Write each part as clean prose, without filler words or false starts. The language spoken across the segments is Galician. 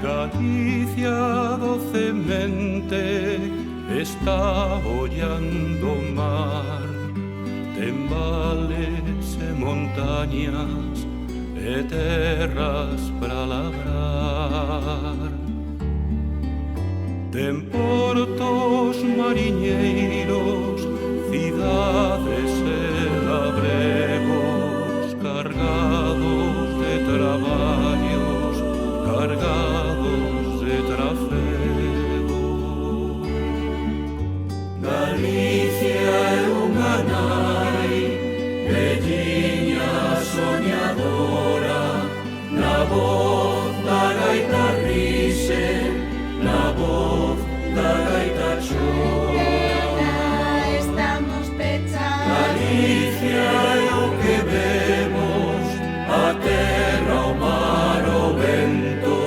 Galicia docemente está ollando o mar, ten vales e montañas e terras para labrar. Ten portos mariñeiros, cidades e labregos, cargados de traballos, cargados de trafego. Galicia é unha nai, velliña soñadora, na voz da gaita rise, na voz da gaita chora. Estamos pechados. Galicia é o que vemos, a terra, o mar, o vento,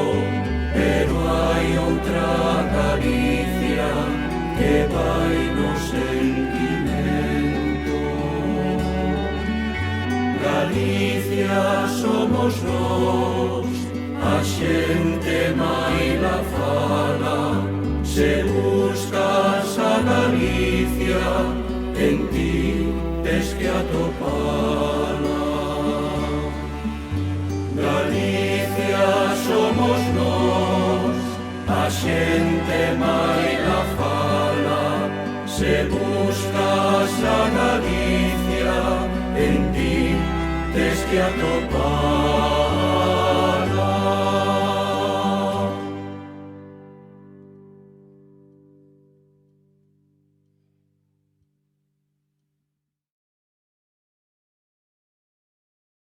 pero hai outra Galicia que vai no sentimento. Galicia somos nós, a xente maila fala, se buscas a Galicia, en ti tes que atopala. Galicia somos nós, a xente maila fala, se buscas a Galicia, en ti tes que atopala.